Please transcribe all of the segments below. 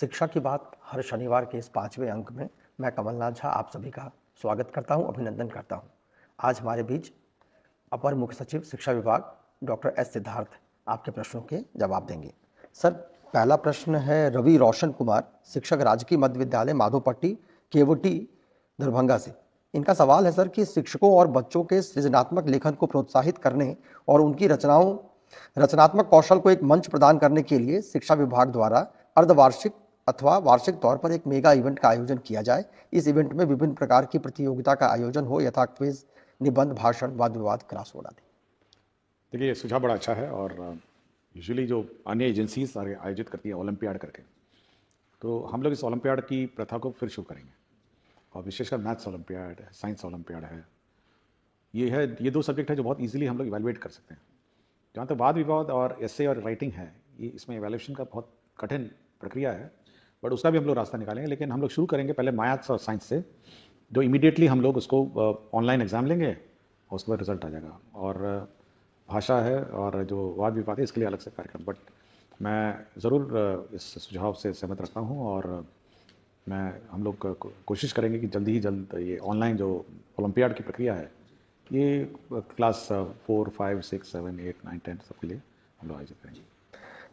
शिक्षा की बात हर शनिवार के इस 5वें अंक में मैं कमलनाथ झा आप सभी का स्वागत करता हूं, अभिनंदन करता हूं। आज हमारे बीच अपर मुख्य सचिव शिक्षा विभाग डॉक्टर एस सिद्धार्थ आपके प्रश्नों के जवाब देंगे। सर, पहला प्रश्न है रवि रोशन कुमार, शिक्षक, राजकीय मध्य विद्यालय माधोपट्टी, केवटी, दरभंगा से। इनका सवाल है सर कि शिक्षकों और बच्चों के सृजनात्मक लेखन को प्रोत्साहित करने और उनकी रचनात्मक कौशल को एक मंच प्रदान करने के लिए शिक्षा विभाग द्वारा अर्धवार्षिक अथवा वार्षिक तौर पर एक मेगा इवेंट का आयोजन किया जाए। इस इवेंट में विभिन्न प्रकार की प्रतियोगिता का आयोजन हो, यथा क्विज, निबंध, भाषण, वाद विवाद, क्रॉसवर्ड आदि। देखिए, ये सुझाव बड़ा अच्छा है और यूजुअली जो अन्य एजेंसीज आयोजित करती है ओलंपियाड करके, तो हम लोग इस ओलंपियाड की प्रथा को फिर शुरू करेंगे। और विशेषकर मैथ्स ओलंपियाड है, साइंस ओलंपियाड है, ये दो सब्जेक्ट है जो बहुत इजीली हम लोग इवैल्यूएट कर सकते हैं। जहाँ तक वाद विवाद और एसे और राइटिंग है, ये इसमें इवैल्यूएशन का बहुत कठिन प्रक्रिया है, बट उसका भी हम लोग रास्ता निकालेंगे। लेकिन हम लोग शुरू करेंगे पहले मैथ्स और साइंस से, जो इमीडिएटली हम लोग उसको ऑनलाइन एग्जाम लेंगे और उसके बाद रिजल्ट आ जाएगा। और भाषा है और जो वाद विवाद है, इसके लिए अलग से कार्यक्रम। बट मैं ज़रूर इस सुझाव से सहमत रखता हूँ और हम लोग कोशिश करेंगे कि जल्द ही जल्द ये ऑनलाइन जो ओलंपियाड की प्रक्रिया है, ये क्लास 4, 5, 6, 7, 8, 9, 10 सबके लिए हम लोग आयोजित करेंगे।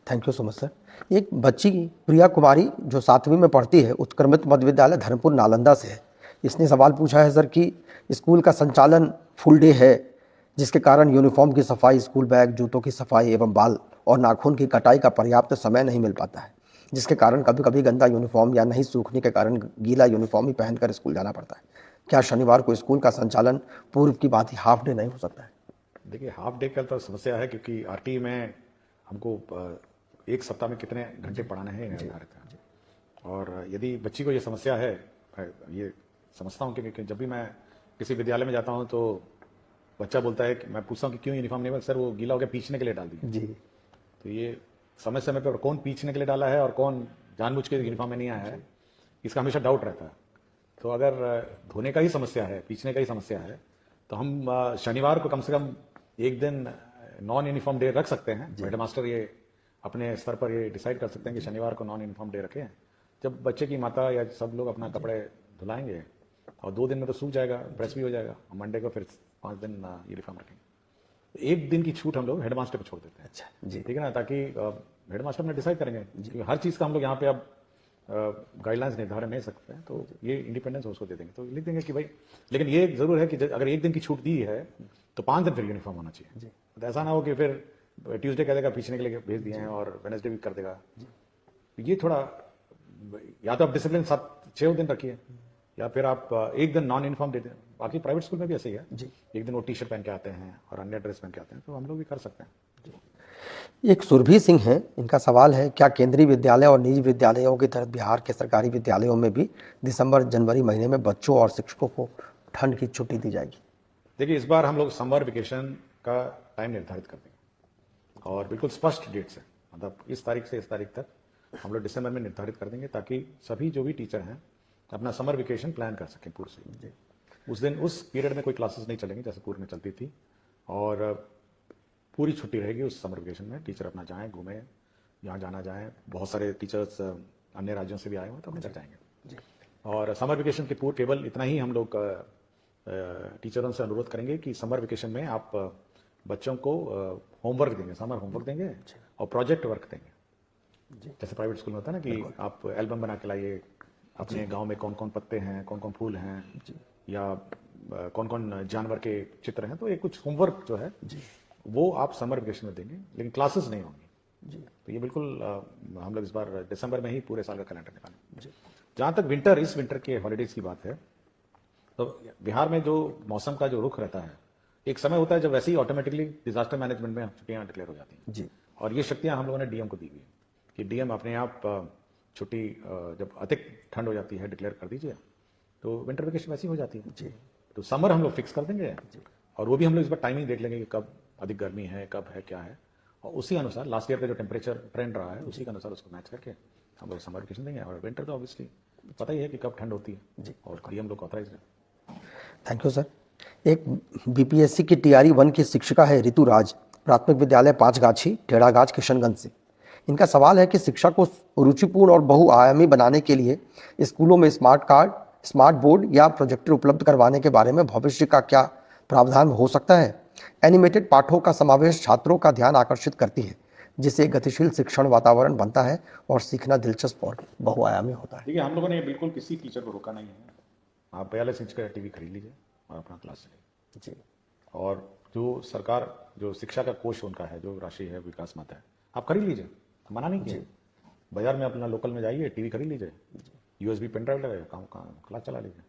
Thank you so much sir. एक बच्ची प्रिया कुमारी जो 7वीं में पढ़ती है, उत्क्रमित मध्य विद्यालय धर्मपुर नालंदा से है। इसने सवाल पूछा है सर कि स्कूल का संचालन फुल डे है, जिसके कारण यूनिफॉर्म की सफाई, स्कूल बैग, जूतों की सफाई एवं बाल और नाखून की कटाई का पर्याप्त समय नहीं मिल पाता है, जिसके कारण कभी कभी गंदा यूनिफॉर्म या नहीं सूखने के कारण गीला यूनिफॉर्म ही पहनकर स्कूल जाना पड़ता है। क्या शनिवार को स्कूल का संचालन पूर्व की भांति हाफ डे नहीं हो सकता है? देखिए, हाफ डे का तो समस्या है, क्योंकि आरटी में हमको एक सप्ताह में कितने घंटे पढ़ाना है निर्धारित है। और यदि बच्ची को ये समस्या है, ये समझता हूँ कि जब भी मैं किसी विद्यालय में जाता हूँ तो बच्चा बोलता है कि मैं पूछता हूँ कि क्यों यूनिफॉर्म नहीं, सर वो गीला हो गया, पीछने के लिए डाल दिया जी। तो ये समय समय पर कौन पीछने के लिए डाला है और कौन जानबूझ के यूनिफॉर्म में नहीं आया है, इसका हमेशा डाउट रहता है। तो अगर धोने का ही समस्या है, पीछने का ही समस्या है, तो हम शनिवार को कम से कम एक दिन नॉन यूनिफॉर्म डे रख सकते हैं। हेडमास्टर ये अपने स्तर पर ये डिसाइड कर सकते हैं कि शनिवार को नॉन यूनिफॉर्म डे रखें, जब बच्चे की माता या सब लोग अपना कपड़े धुलाएंगे और 2 दिन में तो सूख जाएगा, प्रेस भी हो जाएगा, और मंडे को फिर 5 दिन यूनिफॉर्म रखेंगे। एक दिन की छूट हम लोग हेडमास्टर को छोड़ देते हैं। अच्छा जी, ठीक है ना, ताकि हेडमास्टर ने डिसाइड करेंगे कि हर चीज़ का हम लोग यहाँ पे अब गाइडलाइंस निर्धारण नहीं सकते हैं, तो ये इंडिपेंडेंस उसको दे देंगे। तो लिख देंगे कि भाई, लेकिन ये जरूर है कि अगर एक दिन की छूट दी है तो 5 दिन फिर यूनिफॉर्म होना चाहिए। तो ऐसा ना हो कि फिर ट्यूसडे कह देगा पीछने के लिए भेज दिए हैं और वेडनेसडे भी कर देगा। ये थोड़ा, या तो आप डिसिप्लिन 7-6 दिन रखिए, या फिर आप एक दिन नॉन यूनिफॉर्म दे दें। बाकी प्राइवेट स्कूल में भी ऐसे ही है जी, एक दिन वो टी शर्ट पहन के आते हैं और अन्य ड्रेस पहन के आते हैं, तो हम लोग भी कर सकते हैं। एक सुरभि सिंह है, इनका सवाल है क्या केंद्रीय विद्यालय और निजी विद्यालयों की तरह बिहार के सरकारी विद्यालयों में भी दिसंबर जनवरी महीने में बच्चों और शिक्षकों को ठंड की छुट्टी दी जाएगी? देखिए, इस बार हम लोग समर वेकेशन का टाइम निर्धारित कर देंगे और बिल्कुल स्पष्ट डेट से, मतलब इस तारीख से इस तारीख तक हम लोग दिसंबर में निर्धारित कर देंगे, ताकि सभी जो भी टीचर हैं अपना समर वेकेशन प्लान कर सकें पूर्व से। उस दिन उस पीरियड में कोई क्लासेस नहीं चलेंगी जैसे पूर्व में चलती थी, और पूरी छुट्टी रहेगी उस समर वेकेशन में। टीचर अपना जाएं, घूमें, यहाँ जाना जाएं। बहुत सारे टीचर्स अन्य राज्यों से भी आए हुए तो अपने तक जाएंगे। और समर वेकेशन के पूर्व केवल इतना ही हम लोग टीचरों से अनुरोध करेंगे कि समर वेकेशन में आप बच्चों को होमवर्क देंगे, समर होमवर्क देंगे और प्रोजेक्ट वर्क देंगे। जैसे प्राइवेट स्कूल में होता है ना कि आप एल्बम बना के लाइए, अपने गांव में कौन कौन पत्ते हैं, कौन कौन फूल हैं, या कौन कौन जानवर के चित्र हैं, तो ये कुछ होमवर्क जो है वो आप समर वेकेशन में देंगे, लेकिन क्लासेस नहीं होंगी। तो ये बिल्कुल हम लोग इस बार दिसंबर में ही पूरे साल का कैलेंडर निकालेंगे। जहाँ तक इस विंटर के हॉलीडेज की बात है, तो बिहार में जो मौसम का जो रुख रहता है, एक समय होता है जब वैसे ही ऑटोमेटिकली डिजास्टर मैनेजमेंट में छुट्टियां डिक्लेयर हो जाती हैं जी, और ये शक्तियां हम लोगों ने डीएम को दी हुई है कि डीएम अपने आप छुट्टी जब अधिक ठंड हो जाती है डिक्लेयर कर दीजिए, तो विंटर वेकेशन वैसी हो जाती है जी। तो समर हम लोग फिक्स कर देंगे और वो भी हम लोग इस बार टाइमिंग देख लेंगे कि कब अधिक गर्मी है, कब है, क्या है, और उसी अनुसार लास्ट ईयर का जो टेम्परेचर ट्रेंड रहा है उसी के अनुसार उसको मैच करके हम लोग समर वेकेशन देंगे। और विंटर तो ऑब्वियसली पता ही है कि कब ठंड होती है जी, और डीएम लोग ऑथराइज है। Thank you sir. एक बीपीएससी की टीआरई 1 की शिक्षिका है ऋतु राज, प्राथमिक विद्यालय 5 गाछी, टेढ़ागाछ, किशनगंज से। इनका सवाल है कि शिक्षा को रुचिपूर्ण और बहुआयामी बनाने के लिए स्कूलों में स्मार्ट कार्ड, स्मार्ट बोर्ड या प्रोजेक्टर उपलब्ध करवाने के बारे में भविष्य का क्या प्रावधान हो सकता है। एनिमेटेड पाठों का समावेश छात्रों का ध्यान आकर्षित करती है, जिससे एक गतिशील शिक्षण वातावरण बनता है और सीखना दिलचस्प और बहुआयामी होता है। देखिए, हम लोगों ने बिल्कुल किसी टीचर को रोका नहीं है। आप 42 इंच का टीवी खरीद लीजिए और अपना क्लास चलाइए जी और जो सरकार जो शिक्षा का कोष उनका है, जो राशि है विकास मत है, आप खरीद लीजिए, मना नहीं किया। बाजार में अपना लोकल में जाइए, टीवी खरीद लीजिए, यूएसबी पेन ड्राइव लगाइए, काम क्लास चला लीजिए।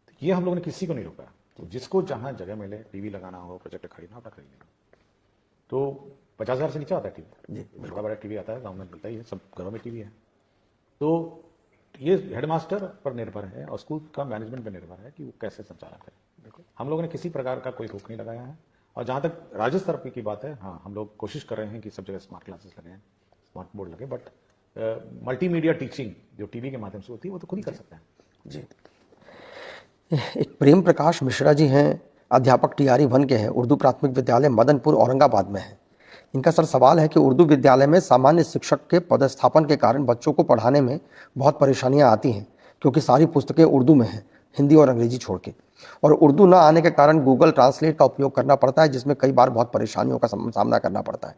तो ये हम लोगों ने किसी को नहीं रोका। तो जिसको जहाँ जगह मिले, टीवी लगाना हो, प्रोजेक्टर खरीदना, अपना खरीद लीजिए। तो 50,000 से नीचे आता है टीवी, बड़ा बड़ा टीवी आता है, गाँव में मिलता ही है, सब घरों में टीवी है। तो ये हेडमास्टर पर निर्भर है और स्कूल का मैनेजमेंट पर निर्भर है कि वो कैसे संचालन करें। हम लोगों ने किसी प्रकार का कोई रोक नहीं लगाया है। और जहाँ तक राज्य स्तर की बात है, हाँ, हम लोग कोशिश कर रहे हैं कि सब जगह स्मार्ट क्लासेस लगे, स्मार्ट बोर्ड लगे, बट मल्टीमीडिया टीचिंग जो टीवी के माध्यम से होती है वो तो खुद ही कर सकते हैं। जी। एक प्रेम प्रकाश मिश्रा जी हैं, अध्यापक टीआरई 1 के हैं, उर्दू प्राथमिक विद्यालय मदनपुर औरंगाबाद में है। इनका सर सवाल है कि उर्दू विद्यालय में सामान्य शिक्षक के पदस्थापन के कारण बच्चों को पढ़ाने में बहुत परेशानियां आती हैं, क्योंकि सारी पुस्तकें उर्दू में हैं, हिंदी और अंग्रेजी छोड़ के, और उर्दू न आने के कारण गूगल ट्रांसलेट का उपयोग करना पड़ता है, जिसमें कई बार बहुत परेशानियों का सामना करना पड़ता है।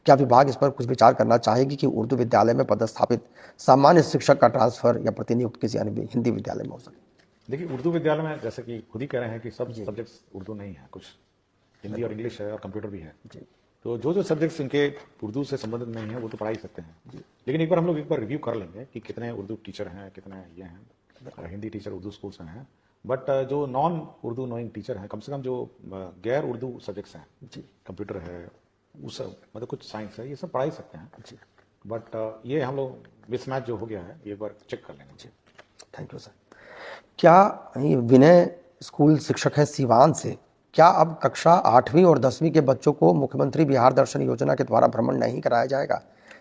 क्या विभाग इस पर कुछ विचार करना चाहेगी कि उर्दू विद्यालय में पदस्थापित सामान्य शिक्षक का ट्रांसफर या प्रतिनियुक्त किसी अन्य हिंदी विद्यालय में हो सके? देखिए, उर्दू विद्यालय में जैसे कि खुद ही कह रहे हैं कि सब सब्जेक्ट्स उर्दू नहीं है, कुछ हिंदी और इंग्लिश है और कंप्यूटर भी है। तो जो सब्जेक्ट्स इनके उर्दू से संबंधित नहीं है वो तो पढ़ा ही सकते हैं। लेकिन एक बार हम लोग रिव्यू कर लेंगे कि कितने उर्दू टीचर हैं, कितने ये हैं, और हिंदी टीचर उर्दू स्कूल्स में हैं। बट जो नॉन उर्दू नोइंग टीचर हैं, कम से कम जो गैर उर्दू सब्जेक्ट्स हैं, कंप्यूटर है, उस मतलब कुछ साइंस है, ये सब पढ़ा ही सकते हैं। बट ये हम लोग मिसमैच जो हो गया है, ये एक बार चेक कर लेंगे। Thank you sir. क्या विनय स्कूल शिक्षक है सीवान से, क्या अब कक्षा 8वीं और 10वीं के बच्चों को मुख्यमंत्री बिहार दर्शन योजना के द्वारा भ्रमण नहीं कराया जाएगा?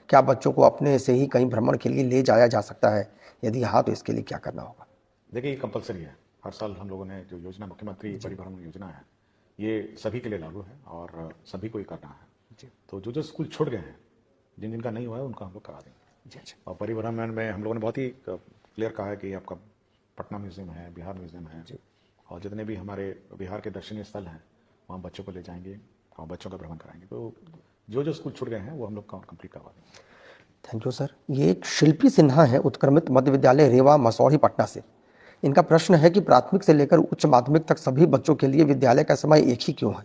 क्या बच्चों को अपने से ही कहीं भ्रमण के लिए ले जाया जा सकता है? यदि हाँ, तो इसके लिए क्या करना होगा? देखिए, ये कंपलसरी है। हर साल हम लोगों ने जो योजना मुख्यमंत्री परिभ्रमण योजना है, ये सभी के लिए लागू है और सभी को ही करना है। तो जो स्कूल छूट गए हैं, जिन जिनका नहीं हुआ है, उनका हम लोग करा देंगे। और परिभ्रमण में हम लोगों ने बहुत ही क्लियर कहा है कि आपका पटना म्यूजियम है, बिहार म्यूजियम है, और जितने भी हमारे बिहार के दर्शनीय स्थल हैं, वहाँ बच्चों को ले जाएंगे और बच्चों का भ्रमण कराएंगे। तो जो स्कूल छूट गए हैं वो हम लोग कंप्लीट करवा देंगे। Thank you sir. ये एक शिल्पी सिन्हा है, उत्क्रमित मध्य विद्यालय रेवा मसौढ़ी पटना से। इनका प्रश्न है कि प्राथमिक से लेकर उच्च माध्यमिक तक सभी बच्चों के लिए विद्यालय का समय एक ही क्यों है?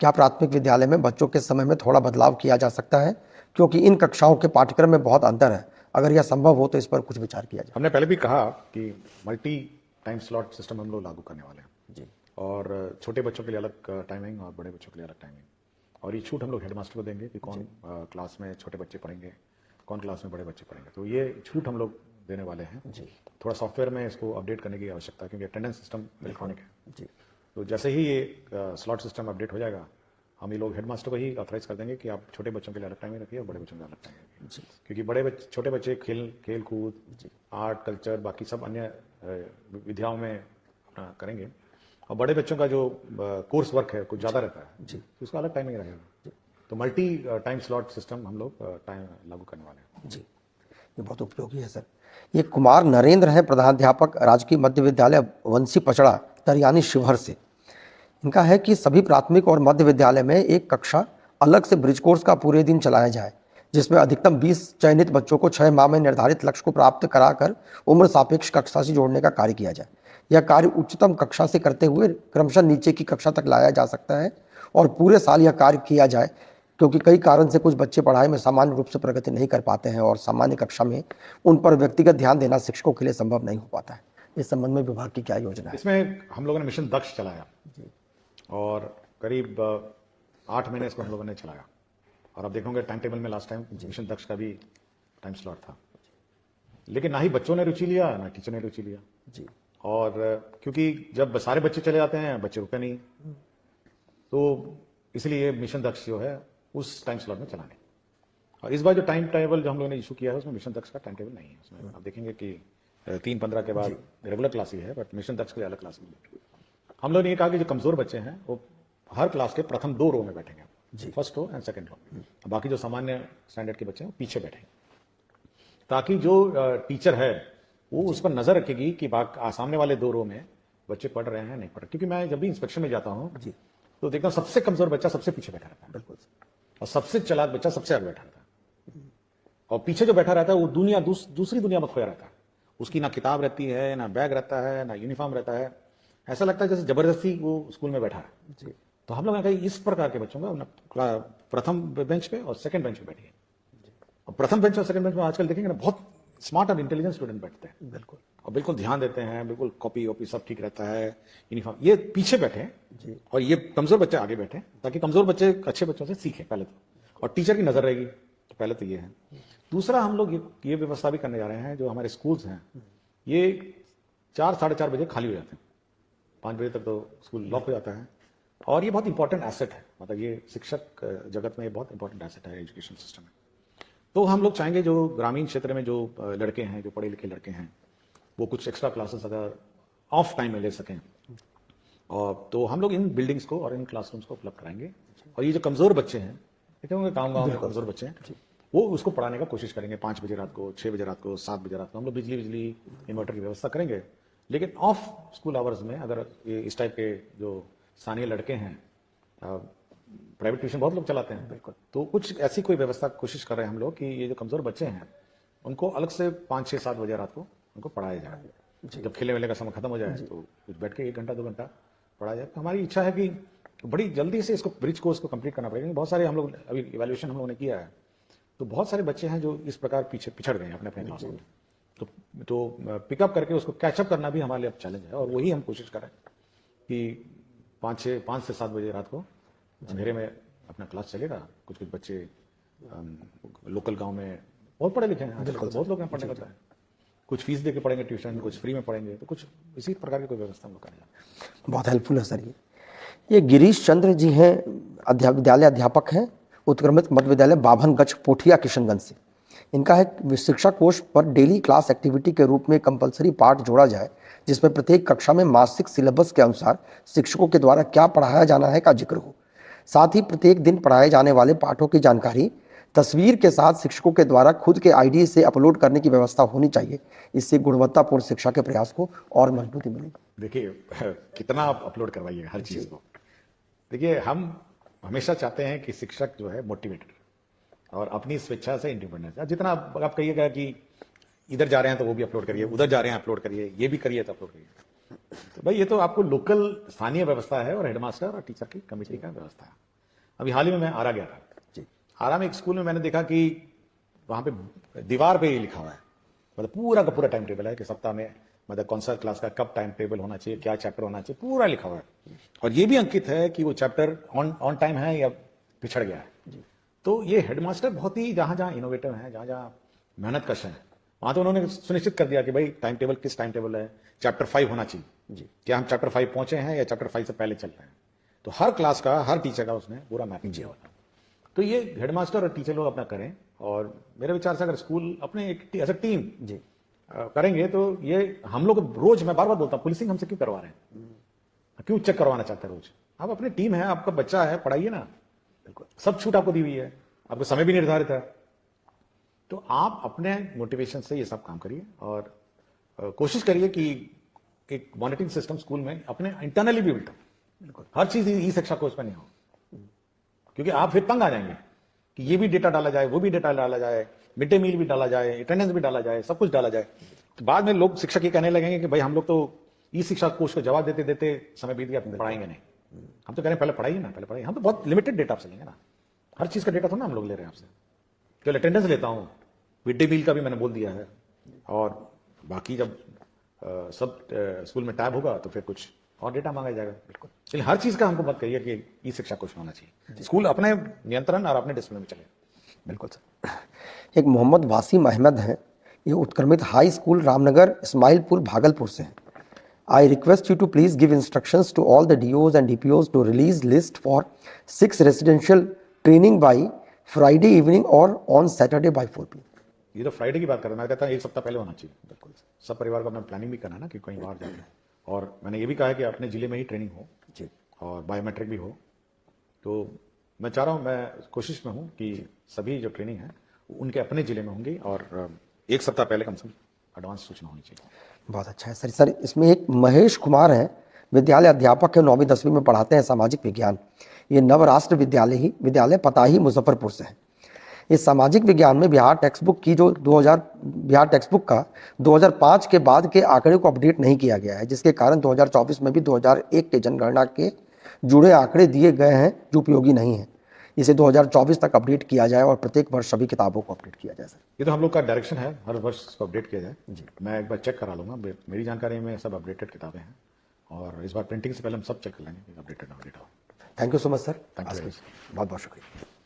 क्या प्राथमिक विद्यालय में बच्चों के समय में थोड़ा बदलाव किया जा सकता है, क्योंकि इन कक्षाओं के पाठ्यक्रम में बहुत अंतर है? अगर यह संभव हो तो इस पर कुछ विचार किया जाए। हमने पहले भी कहा कि मल्टी टाइम स्लॉट सिस्टम हम लोग लागू करने वाले हैं जी। और छोटे बच्चों के लिए अलग टाइमिंग और बड़े बच्चों के लिए अलग टाइमिंग, और ये छूट हम लोग हेडमास्टर को देंगे कि कौन क्लास में छोटे बच्चे पढ़ेंगे, कौन क्लास में बड़े बच्चे पढ़ेंगे। तो ये छूट हम लोग देने वाले हैं। जी। थोड़ा सॉफ्टवेयर में इसको अपडेट करने की आवश्यकता है, क्योंकि अटेंडेंस सिस्टम इलेक्ट्रॉनिक है। जी। तो जैसे ही ये स्लॉट सिस्टम अपडेट हो जाएगा, हम ये लोग हेडमास्टर को ही ऑथराइज कर देंगे कि आप छोटे बच्चों के लिए अलग टाइमिंग रखिए और बड़े बच्चों के लिए अलग टाइमिंग रखिए। क्योंकि छोटे बच्चे खेल कूद, आर्ट, कल्चर, बाकी सब अन्य विधाओं में अपना करेंगे, और बड़े बच्चों का जो कोर्स वर्क है कुछ ज़्यादा रहता है, तो उसका अलग टाइमिंग रहेगा। तो मल्टी टाइम स्लॉट सिस्टम हम लोग टाइम लागू करने वाले हैं। जी, ये बहुत उपयोगी है सर। ये कुमार नरेंद्र हैं, प्रधानाध्यापक राजकीय मध्य विद्यालय वंशी पचड़ा, तरियानी शिवहर से। इनका है कि सभी प्राथमिक और मध्य विद्यालय में एक कक्षा अलग से ब्रिज कोर्स का पूरे दिन चलाया जाए, जिसमें अधिकतम 20 चयनित बच्चों को 6 माह में निर्धारित लक्ष्य को प्राप्त कराकर उम्र सापेक्ष कक्षा से जोड़ने का कार्य किया जाए। यह कार्य उच्चतम कक्षा से करते हुए क्रमशः नीचे की कक्षा तक लाया जा सकता है और पूरे साल यह कार्य किया जाए, क्योंकि कई कारण से कुछ बच्चे पढ़ाई में सामान्य रूप से प्रगति नहीं कर पाते हैं और सामान्य कक्षा में उन पर व्यक्तिगत ध्यान देना शिक्षकों के लिए संभव नहीं हो पाता है। इस संबंध में विभाग की क्या योजना है? इसमें हम लोगों ने मिशन दक्ष चलाया और करीब 8 महीने इसको हम लोगों ने चलाया, और अब देखोगे टाइम टेबल में लास्ट टाइम मिशन दक्ष का भी टाइम स्लॉट था, लेकिन ना ही बच्चों ने रुचि लिया ना टीचर ने रुचि लिया जी। और क्योंकि जब सारे बच्चे चले जाते हैं बच्चे रुके नहीं, तो इसलिए मिशन दक्ष जो है उस टाइम स्लॉट में चलाने। और इस बार जो टाइम टेबल जो हम लोगों ने इशू किया है उसमें मिशन दक्ष का टाइम टेबल नहीं है। उसमें आप देखेंगे कि 3-15 के बाद रेगुलर क्लास ही है, बट मिशन दक्ष के लिए अलग क्लास है। हम लोगों ने ये कहा कि जो कमजोर बच्चे हैं वो हर क्लास के प्रथम 2 रो में बैठेंगे, जी। First row and second row. बाकी जो सामान्य स्टैंडर्ड के बच्चे हैं वो पीछे बैठे, ताकि जो टीचर है वो उस पर नजर रखेगी कि सामने वाले 2 रो में बच्चे पढ़ रहे हैं नहीं पढ़ रहे। क्योंकि मैं जब भी इंस्पेक्शन में जाता हूँ जी। तो देखता हूँ सबसे कमजोर बच्चा सबसे पीछे बैठा रहता है, बिल्कुल। और सबसे चालाक बच्चा सबसे आगे बैठा रहता है, और पीछे जो बैठा रहता है वो दूसरी दुनिया में खोया रहता है। उसकी ना किताब रहती है, ना बैग रहता है, ना यूनिफॉर्म रहता है। ऐसा लगता है जैसे जबरदस्ती वो स्कूल में बैठा है। जी। तो हम लोग ने कहा इस प्रकार के बच्चों का प्रथम बेंच पे और सेकंड बेंच पे बैठिए। और प्रथम बेंच और सेकंड बेंच में आजकल देखेंगे ना बहुत स्मार्ट और इंटेलिजेंट स्टूडेंट बैठते हैं, बिल्कुल। और बिल्कुल ध्यान देते हैं, बिल्कुल कॉपी वॉपी सब ठीक रहता है, यूनिफॉर्म। ये पीछे बैठे जी। और ये कमजोर बच्चे आगे बैठे, ताकि कमजोर बच्चे अच्छे बच्चों से सीखें पहले तो, और टीचर की नजर रहेगी। तो पहले तो ये है। दूसरा, हम लोग ये व्यवस्था भी करने जा रहे हैं, जो हमारे स्कूल्स हैं ये 4 साढ़े 4 बजे खाली हो जाते हैं, 5 बजे तक तो स्कूल लॉक हो जाता है। और ये बहुत इंपॉर्टेंट एसेट है, मतलब ये शिक्षक जगत में ये बहुत इंपॉर्टेंट एसेट है एजुकेशन सिस्टम में। तो हम लोग चाहेंगे जो ग्रामीण क्षेत्र में जो लड़के हैं, जो पढ़े लिखे लड़के हैं, वो कुछ एक्स्ट्रा क्लासेस अगर ऑफ टाइम में ले सकें, और तो हम लोग इन बिल्डिंग्स को और इन क्लासरूम्स को उपलब्ध कराएंगे। और ये जो कमजोर बच्चे हैं, देखेंगे गाँव में कमजोर बच्चे हैं, वो उसको पढ़ाने का कोशिश करेंगे। 5 बजे रात को, 6 बजे रात को, 7 बजे रात को हम लोग बिजली इन्वर्टर की व्यवस्था करेंगे। लेकिन ऑफ स्कूल आवर्स में अगर ये इस टाइप के जो स्थानीय लड़के हैं, प्राइवेट ट्यूशन बहुत लोग चलाते हैं, बिल्कुल, तो कुछ ऐसी कोई व्यवस्था कोशिश कर रहे हैं हम लोग कि ये जो कमजोर बच्चे हैं उनको अलग से 5, 6, 7 बजे रात को उनको पढ़ाया जाए। जब खेलने वेले का समय खत्म हो जाए तो कुछ बैठ के 1 घंटा 2 घंटा पढ़ाया जाए। तो हमारी इच्छा है कि बड़ी जल्दी से इसको ब्रिज कोर्स को कंप्लीट करना पड़ेगा। बहुत सारे हम लोग अभी इवैल्यूएशन हम लोगों ने किया है, तो बहुत सारे बच्चे हैं जो इस प्रकार पीछे पिछड़ गए हैं अपने अपने क्लास में। तो पिकअप करके उसको कैचअप करना भी हमारे लिए अब चैलेंज है, और वही हम कोशिश कर रहे हैं कि 5 से 7 बजे रात को अंधेरे में अपना क्लास चलेगा। कुछ बच्चे लोकल गांव में बहुत पढ़े लिखे हैं, बिल्कुल बहुत लोग हैं पढ़ने का, कुछ फीस दे के पढ़ेंगे ट्यूशन, कुछ फ्री में पढ़ेंगे। तो कुछ इसी प्रकार की कोई व्यवस्था हम लोग करेंगे। बहुत हेल्पफुल है सर। ये गिरीश चंद्र जी हैं, विद्यालय अध्यापक हैं, उत्क्रमित मध्य विद्यालय बाभनगंज पोठिया किशनगंज से। इनका है शिक्षा कोष पर डेली क्लास एक्टिविटी के रूप में कंपलसरी पार्ट जोड़ा जाए, जिसमें प्रत्येक कक्षा में मासिक सिलेबस के अनुसार शिक्षकों के द्वारा क्या पढ़ाया जाना है का जिक्र हो। साथ ही प्रत्येक दिन पढ़ाए जाने वाले पाठों की जानकारी तस्वीर के साथ शिक्षकों के द्वारा खुद के आईडी से अपलोड करने की व्यवस्था होनी चाहिए। इससे गुणवत्तापूर्ण शिक्षा के प्रयास को और मजबूती मिलेगी। देखिए कितना आप अपलोड करवाइए हर चीज को। देखिए हम हमेशा चाहते हैं कि शिक्षक जो है मोटिवेटेड और अपनी स्वेच्छा से इंडिपेंडेंस। जितना आप कहिएगा कि इधर जा रहे हैं तो वो भी अपलोड करिए, उधर जा रहे हैं अपलोड करिए, ये भी करिए तो अपलोड करिए। तो भाई ये तो आपको लोकल स्थानीय व्यवस्था है, और हेडमास्टर और टीचर की कमेटी का व्यवस्था है। अभी हाल ही में मैं आरा गया था जी। आरा में एक स्कूल में मैंने देखा कि वहां पे दीवार पे ये लिखा हुआ है, मतलब पूरा का पूरा टाइम टेबल है कि सप्ताह में मतलब कौन सा क्लास का कब टाइम टेबल होना चाहिए, क्या चैप्टर होना चाहिए, पूरा लिखा हुआ है। और ये भी अंकित है कि वो चैप्टर ऑन टाइम है या पिछड़ गया है। तो ये हेडमास्टर बहुत ही जहां जहां इनोवेटिव है, जहां जहां मेहनत कश है, वहां तो उन्होंने सुनिश्चित कर दिया कि भाई टाइम टेबल किस टाइम टेबल है, चैप्टर 5 होना चाहिए जी, क्या हम चैप्टर 5 पहुंचे हैं या चैप्टर 5 से पहले चल रहे हैं। तो हर क्लास का, हर टीचर का उसने पूरा मैपिंग किया हुआ। तो ये हेडमास्टर और टीचर लोग अपना करें, और मेरे विचार से अगर स्कूल अपने एज अ टीम जी करेंगे तो ये हम लोग रोज, मैं बार बार बोलता हूं, पुलिसिंग हमसे क्यों करवा रहे हैं, क्यों चेक करवाना चाहते हैं रोज? आप अपनी टीम है, आपका बच्चा है, पढ़ाइए ना, बिल्कुल सब छूट आपको दी हुई है, आपको समय भी निर्धारित है। तो आप अपने मोटिवेशन से ये सब काम करिए, और कोशिश करिए कि एक मॉनिटरिंग सिस्टम स्कूल में अपने इंटरनली भी बिल्ट हो, बिल्कुल हर चीज ई शिक्षा कोष पर नहीं हो, क्योंकि आप फिर तंग आ जाएंगे कि ये भी डेटा डाला जाए, वो भी डेटा डाला जाए, मिड डे मील भी डाला जाए, अटेंडेंस भी डाला जाए, सब कुछ डाला जाए। तो बाद में लोग, शिक्षक ये कहने लगेंगे कि भाई हम लोग तो ई शिक्षा कोष को जवाब देते देते समय बीत गया, पढ़ाएंगे नहीं। हम तो कह रहे हैं पहले पढ़ाइए ना, पहले पढ़ाइए। हम तो बहुत लिमिटेड डेटा आपसे लेंगे ना, हर चीज का डेटा थोड़ा हम लोग ले रहे हैं आपसे। केवल अटेंडेंस लेता हूँ, मिड डे मील का भी मैंने बोल दिया है, और बाकी जब सब स्कूल में टैब होगा तो फिर कुछ और डेटा मांगा जाएगा। बिल्कुल, इसलिए हर चीज का हमको मत कहिए कि ई शिक्षा कोष होना चाहिए, स्कूल अपने नियंत्रण और अपने डिसिप्लिन में चले। बिल्कुल सर। एक मोहम्मद वासिम अहमद हैं, ये उत्क्रमित हाई स्कूल रामनगर इस्माइलपुर भागलपुर से हैं। I request you to please give instructions to all the DOs and DPOs to release list for 6 residential training by Friday evening or on Saturday by 4 p.m. ये तो फ्राइडे की बात कर रहा हूं, मैं कहता हूँ एक सप्ताह पहले होना चाहिए। बिल्कुल, सब परिवार को अपना प्लानिंग भी करना है ना कि कहीं बाहर जाए, और मैंने ये भी कहा है कि अपने जिले में ही ट्रेनिंग हो जी, और बायोमेट्रिक भी हो। तो मैं चाह रहा हूं, मैं कोशिश में हूं कि सभी जो ट्रेनिंग है उनके अपने जिले में होंगी और एक सप्ताह पहले कम से कम एडवांस सूचना होनी चाहिए। बहुत अच्छा है सर। इसमें एक महेश कुमार हैं, विद्यालय अध्यापक है, 9वीं 10वीं में पढ़ाते हैं सामाजिक विज्ञान। ये नवराष्ट्र विद्यालय पताही मुजफ्फरपुर से है। इस सामाजिक विज्ञान में बिहार टेक्स्ट बुक की जो 2000 बिहार टेक्स्ट बुक का 2005 के बाद के आंकड़े को अपडेट नहीं किया गया है, जिसके कारण 2024 में भी 2001 के जनगणना के जुड़े आंकड़े दिए गए हैं जो उपयोगी नहीं है। इसे 2024 तक अपडेट किया जाए और प्रत्येक वर्ष सभी किताबों को अपडेट किया जाए सर। ये तो हम लोग का डायरेक्शन है, हर वर्ष इसको अपडेट किया जाए जी। मैं एक बार चेक करा लूंगा, मेरी जानकारी में सब अपडेटेड किताबें हैं और इस बार प्रिंटिंग से पहले हम सब चेक कर लेंगे अपडेटेड अपडेट हो। Thank you so much sir. Thank you, बहुत बहुत शुक्रिया।